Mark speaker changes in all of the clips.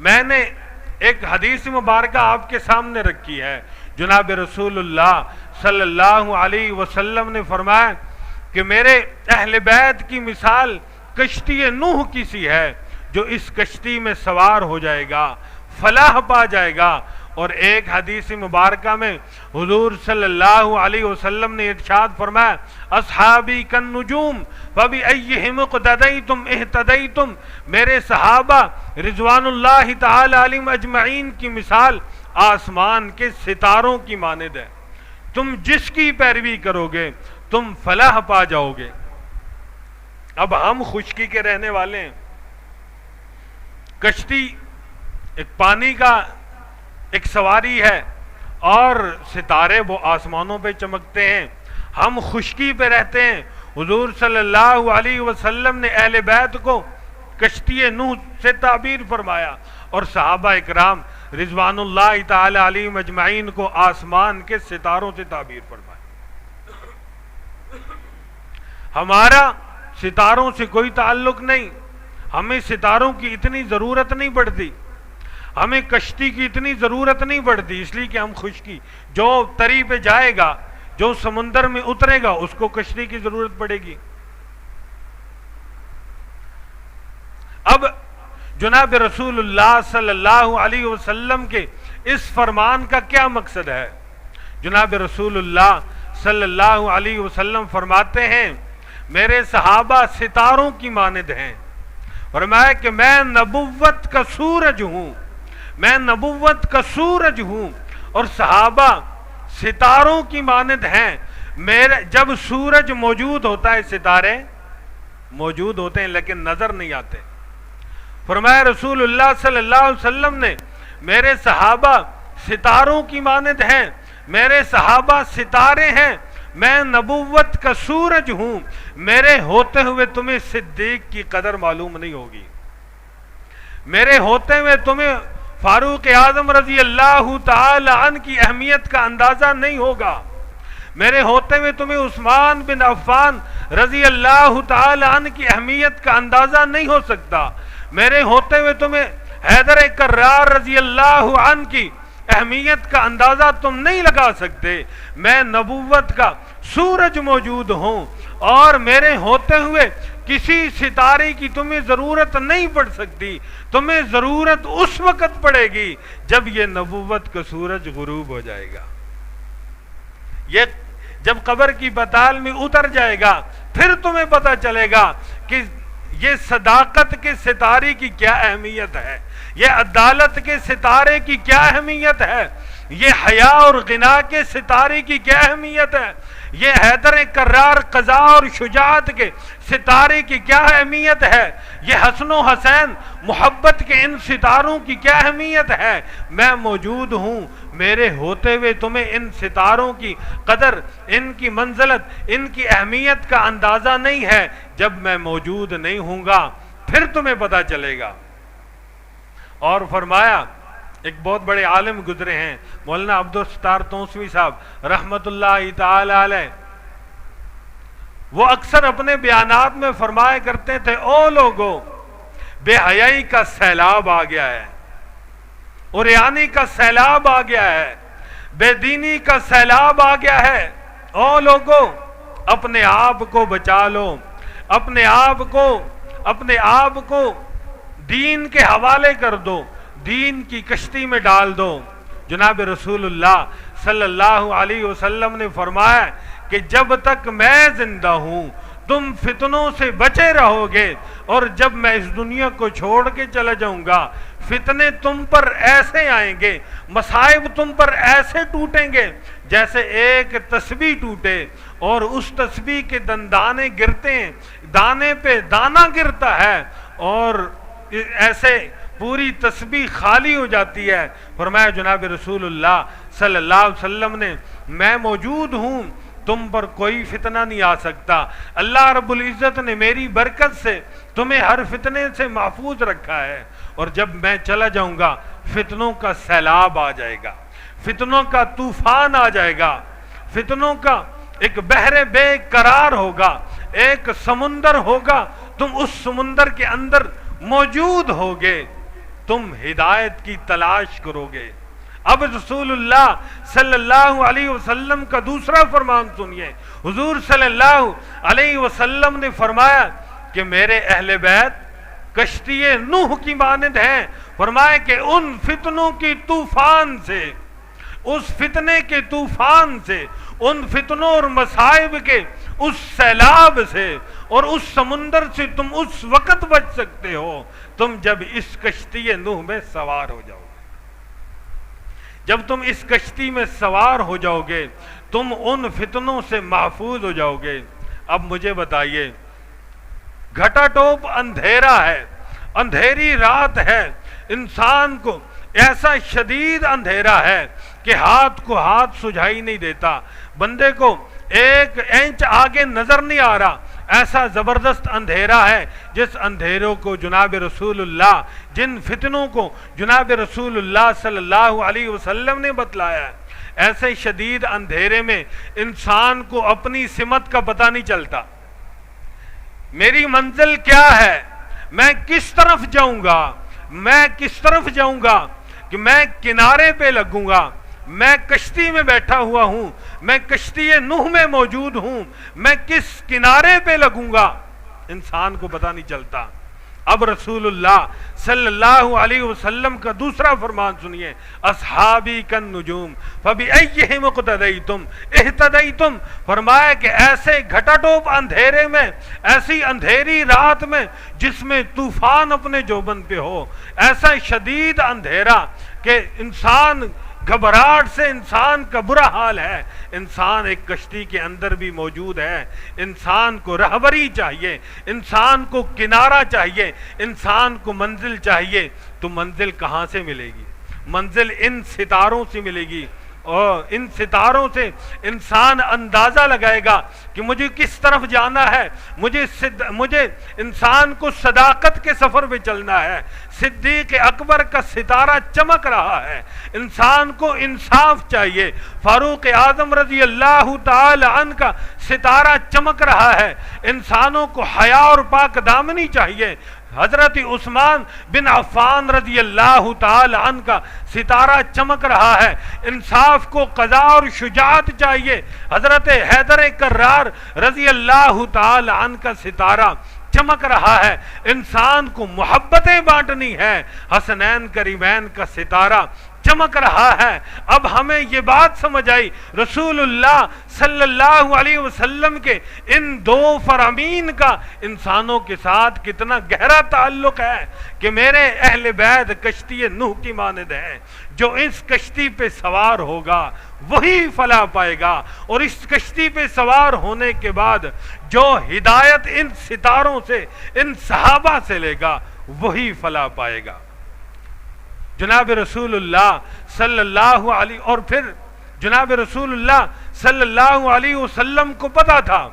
Speaker 1: میں نے ایک حدیث مبارکہ آپ کے سامنے رکھی ہے. جناب رسول اللہ صلی اللہ علیہ وسلم نے فرمایا کہ میرے اہل بیت کی مثال کشتی نوح کی سی ہے. جو اس کشتی میں سوار ہو جائے گا فلاح پا جائے گا. اور ایک حدیث مبارکہ میں حضور صلی اللہ علیہ وسلم نے ارشاد فرمایا اصحابی کالنجوم فبأیہم اقتدیتم اہتدیتم. میرے صحابہ رضوان اللہ تعالی علیہم اجمعین کی مثال آسمان کے ستاروں کی مانند ہے. تم جس کی پیروی کرو گے تم فلاح پا جاؤ گے. اب ہم خشکی کے رہنے والے ہیں. کشتی ایک پانی کا ایک سواری ہے اور ستارے وہ آسمانوں پہ چمکتے ہیں. ہم خشکی پہ رہتے ہیں. حضور صلی اللہ علیہ وسلم نے اہل بیت کو کشتی نوح سے تعبیر فرمایا اور صحابہ اکرام رضوان اللہ تعالی علیہم اجمعین کو آسمان کے ستاروں سے تعبیر فرمایا. ہمارا ستاروں سے کوئی تعلق نہیں. ہمیں ستاروں کی اتنی ضرورت نہیں پڑتی. ہمیں کشتی کی اتنی ضرورت نہیں پڑتی اس لیے کہ ہم خشکی جو تری پہ جائے گا جو سمندر میں اترے گا اس کو کشتی کی ضرورت پڑے گی. اب جناب رسول اللہ صلی اللہ علیہ وسلم کے اس فرمان کا کیا مقصد ہے؟ جناب رسول اللہ صلی اللہ علیہ وسلم فرماتے ہیں میرے صحابہ ستاروں کی مانند ہیں. فرمایا کہ میں نبوت کا سورج ہوں. میں نبوت کا سورج ہوں اور صحابہ ستاروں کی مانند ہیں. جب سورج موجود ہوتا ہے ستارے موجود ہوتے ہیں لیکن نظر نہیں آتے. فرمایا رسول اللہ صلی اللہ علیہ وسلم نے میرے صحابہ ستاروں کی مانند ہیں. میرے صحابہ ستارے ہیں. میں نبوت کا سورج ہوں. میرے ہوتے ہوئے تمہیں صدیق کی قدر معلوم نہیں ہوگی. میرے ہوتے ہوئے تمہیں فاروق اعظم رضی اللہ تعالی عنہ کی اہمیت کا اندازہ نہیں ہوگا. میرے ہوتے ہوئے تمہیں عثمان بن عفان رضی اللہ تعالی عنہ کی اہمیت کا اندازہ نہیں ہو سکتا. میرے ہوتے ہوئے تمہیں حیدر کرار رضی اللہ عنہ کی اہمیت کا اندازہ تم نہیں لگا سکتے. میں نبوت کا سورج موجود ہوں اور میرے ہوتے ہوئے کسی ستارے کی تمہیں ضرورت نہیں پڑ سکتی. تمہیں ضرورت اس وقت پڑے گی جب یہ نبوت کا سورج غروب ہو جائے گا. یہ جب قبر کی پتال میں اتر جائے گا پھر تمہیں پتہ چلے گا کہ یہ صداقت کے ستارے کی کیا اہمیت ہے. یہ عدالت کے ستارے کی کیا اہمیت ہے. یہ حیا اور غنا کے ستارے کی کیا اہمیت ہے. یہ حیدر کرار قضا اور شجاعت کے ستارے کی کیا اہمیت ہے. یہ حسن و حسین محبت کے ان ستاروں کی کیا اہمیت ہے. میں موجود ہوں. میرے ہوتے ہوئے تمہیں ان ستاروں کی قدر ان کی منزلت ان کی اہمیت کا اندازہ نہیں ہے. جب میں موجود نہیں ہوں گا پھر تمہیں پتہ چلے گا. اور فرمایا ایک بہت بڑے عالم گزرے ہیں مولانا عبدالستار توسوی صاحب رحمت اللہ تعالی علیہ. وہ اکثر اپنے بیانات میں فرمایا کرتے تھے او لوگو بے حیائی کا سیلاب آ گیا ہے. عریانی کا سیلاب آ گیا ہے. بے دینی کا سیلاب آ گیا ہے. او لوگو اپنے آپ کو بچا لو. اپنے آپ کو دین کے حوالے کر دو. دین کی کشتی میں ڈال دو. جناب رسول اللہ صلی اللہ علیہ وسلم نے فرمایا کہ جب تک میں زندہ ہوں تم فتنوں سے بچے رہو گے اور جب میں اس دنیا کو چھوڑ کے چلا جاؤں گا فتنے تم پر ایسے آئیں گے مصائب تم پر ایسے ٹوٹیں گے جیسے ایک تسبیح ٹوٹے اور اس تسبیح کے دندانے گرتے ہیں. دانے پہ دانہ گرتا ہے اور ایسے پوری تسبیح خالی ہو جاتی ہے. فرمایا جناب رسول اللہ صلی اللہ علیہ وسلم نے میں موجود ہوں تم پر کوئی فتنہ نہیں آ سکتا. اللہ رب العزت نے میری برکت سے تمہیں ہر فتنے سے محفوظ رکھا ہے اور جب میں چلا جاؤں گا فتنوں کا سیلاب آ جائے گا. فتنوں کا طوفان آ جائے گا. فتنوں کا ایک بحر بے قرار ہوگا. ایک سمندر ہوگا. تم اس سمندر کے اندر موجود ہوگے. تم ہدایت کی تلاش کرو گے۔ اب رسول اللہ صلی اللہ علیہ وسلم کا دوسرا فرمان سنیے۔ حضور صلی اللہ علیہ وسلم نے فرمایا کہ میرے اہل بیت کشتی نوح کی مانند ہیں۔ فرمایا کہ ان فتنوں کی طوفان سے، اس فتنے کے طوفان سے، ان فتنوں اور مصائب کے اس سیلاب سے اور اس سمندر سے تم اس وقت بچ سکتے ہو تم جب اس کشتی نوح میں سوار ہو جاؤ گے۔ جب تم اس کشتی میں سوار ہو جاؤ گے تم ان فتنوں سے محفوظ ہو جاؤ گے۔ اب مجھے بتائیے، گھٹا ٹوپ اندھیرا ہے، اندھیری رات ہے، انسان کو ایسا شدید اندھیرا ہے کہ ہاتھ کو ہاتھ سجھائی نہیں دیتا، بندے کو ایک انچ آگے نظر نہیں آ رہا، ایسا زبردست اندھیرا ہے جس اندھیروں کو جناب رسول اللہ، جن فتنوں کو جناب رسول اللہ صلی اللہ علیہ وسلم نے بتلایا ہے، ایسے شدید اندھیرے میں انسان کو اپنی سمت کا پتہ نہیں چلتا۔ میری منزل کیا ہے، میں کس طرف جاؤں گا، میں کس طرف جاؤں گا، کہ میں کنارے پہ لگوں گا، میں کشتی میں بیٹھا ہوا ہوں، میں کشتی نوح میں موجود ہوں، میں کس کنارے پہ لگوں گا، انسان کو پتہ نہیں چلتا۔ اب رسول اللہ صلی اللہ علیہ وسلم کا دوسرا فرمان سنیے، اصحابی کالنجوم فبأیہم اقتدیتم اہتدیتم۔ فرمایا کہ ایسے گھٹا ٹوپ اندھیرے میں، ایسی اندھیری رات میں جس میں طوفان اپنے جوبن پہ ہو، ایسا شدید اندھیرا کہ انسان گھبراہٹ سے انسان کا برا حال ہے، انسان ایک کشتی کے اندر بھی موجود ہے، انسان کو رہبری چاہیے، انسان کو کنارہ چاہیے، انسان کو منزل چاہیے، تو منزل کہاں سے ملے گی؟ منزل ان ستاروں سے ملے گی، اور ان ستاروں سے انسان اندازہ لگائے گا کہ مجھے کس طرف جانا ہے، مجھے انسان کو صداقت کے سفر پہ چلنا ہے۔ صدیق اکبر کا ستارہ چمک رہا ہے، انسان کو انصاف چاہیے، فاروق اعظم رضی اللہ تعالی عنہ کا ستارہ چمک رہا ہے، انسانوں کو حیا اور پاک دامنی چاہیے، حضرت عثمان بن عفان رضی اللہ تعالی عنہ کا ستارہ چمک رہا ہے، انصاف کو قضا اور شجاعت چاہیے، حضرت حیدر کرار رضی اللہ تعالی عنہ کا ستارہ چمک رہا ہے، انسان کو محبتیں بانٹنی ہے، حسنین کریمین کا ستارہ چمک رہا ہے۔ اب ہمیں یہ بات سمجھ آئی رسول اللہ صلی اللہ علیہ وسلم کے ان دو فرامین کا انسانوں کے ساتھ کتنا گہرا تعلق ہے کہ میرے اہل بیت کشتی نوح کی مانند ہیں، جو اس کشتی پہ سوار ہوگا وہی فلاح پائے گا، اور اس کشتی پہ سوار ہونے کے بعد جو ہدایت ان ستاروں سے، ان صحابہ سے لے گا وہی فلاح پائے گا۔ جناب رسول اللہ صلی اللہ علیہ، اور پھر جناب رسول اللہ صلی اللہ علیہ وسلم کو پتا تھا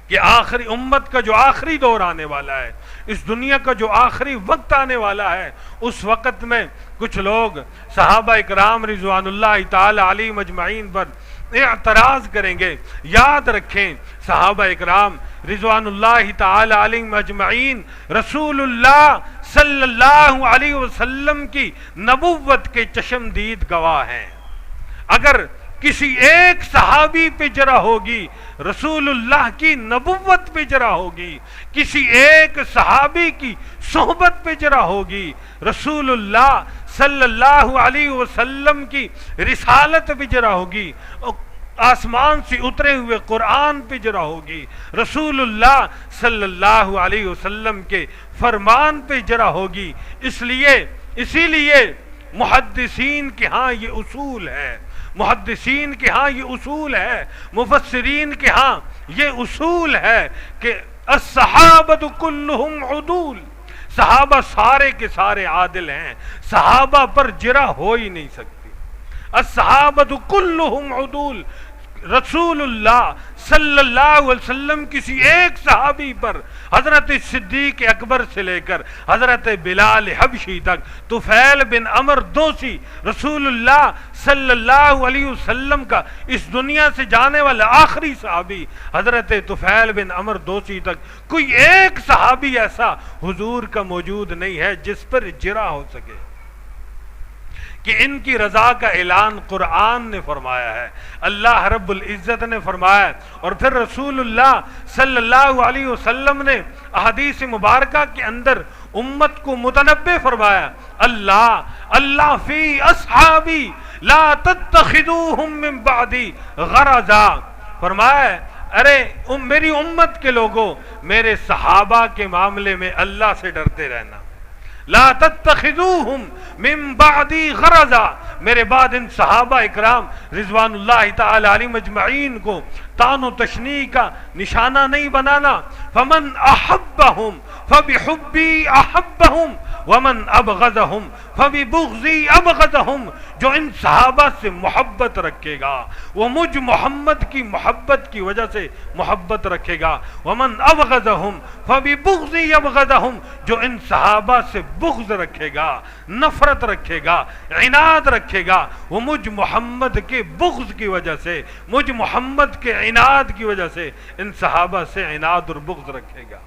Speaker 1: کہ آخری امت کا جو آخری دور آنے والا ہے، اس دنیا کا جو آخری وقت آنے والا ہے، اس وقت میں کچھ لوگ صحابہ اکرام رضوان اللہ تعالی علیہم اجمعین پر اعتراض کریں گے۔ یاد رکھیں صحابہ اکرام رضوان اللہ تعالی علیہم اجمعین رسول اللہ صلی اللہ علیہ وسلم کی نبوت کے چشمدید گواہ ہیں۔ اگر کسی ایک صحابی پہ جرح ہوگی رسول اللہ کی نبوت پہ جرح ہوگی، کسی ایک صحابی کی صحبت پہ جرح ہوگی، رسول اللہ صلی اللہ علیہ وسلم کی رسالت پہ جرح ہوگی، آسمان سے اترے ہوئے قرآن پہ جرح ہوگی، رسول اللہ صلی اللہ علیہ وسلم کے فرمان پہ جرح ہوگی۔ اسی لیے محدثین کے ہاں یہ اصول ہے، محدثین کے ہاں یہ اصول ہے، مفسرین کے ہاں یہ اصول ہے کہ الصحابۃ کلہم عدول، صحابہ سارے کے سارے عادل ہیں، صحابہ پر جرح ہو ہی نہیں سکتی۔ الصحابۃ کلہم عدول، رسول اللہ صلی اللہ علیہ وسلم کسی ایک صحابی پر، حضرت صدیق اکبر سے لے کر حضرت بلال حبشی تک، طفیل بن عمر دوسی، رسول اللہ صلی اللہ علیہ وسلم کا اس دنیا سے جانے والا آخری صحابی حضرت طفیل بن عمر دوسی تک، کوئی ایک صحابی ایسا حضور کا موجود نہیں ہے جس پر اجرا ہو سکے کہ ان کی رضا کا اعلان قرآن نے فرمایا ہے، اللہ رب العزت نے فرمایا ہے، اور پھر رسول اللہ صلی اللہ علیہ وسلم نے احادیث مبارکہ کے اندر امت کو متنبہ فرمایا، اللہ فی اصحابی لا تتخذوہم من بعدی غرضا، فرمایا ارے میری امت کے لوگوں، میرے صحابہ کے معاملے میں اللہ سے ڈرتے رہنا، لا تتخذوہم من بعدی غرضا، میرے بعد ان صحابہ اکرام رضوان اللہ تعالی علیہم اجمعین کو طعن و تشنیع کا نشانہ نہیں بنانا، فمن احبہم فبحبی احبہم ومن ابغضہم فببغضی ابغضہم، جو ان صحابہ سے محبت رکھے گا وہ مجھ محمد کی محبت کی وجہ سے محبت رکھے گا، ومن ابغضہم فببغضی ابغضہم، جو ان صحابہ سے بغض رکھے گا، نفرت رکھے گا، عناد رکھے گا، وہ مجھ محمد کے بغض کی وجہ سے، مجھ محمد کے عناد کی وجہ سے ان صحابہ سے عناد اور بغض رکھے گا۔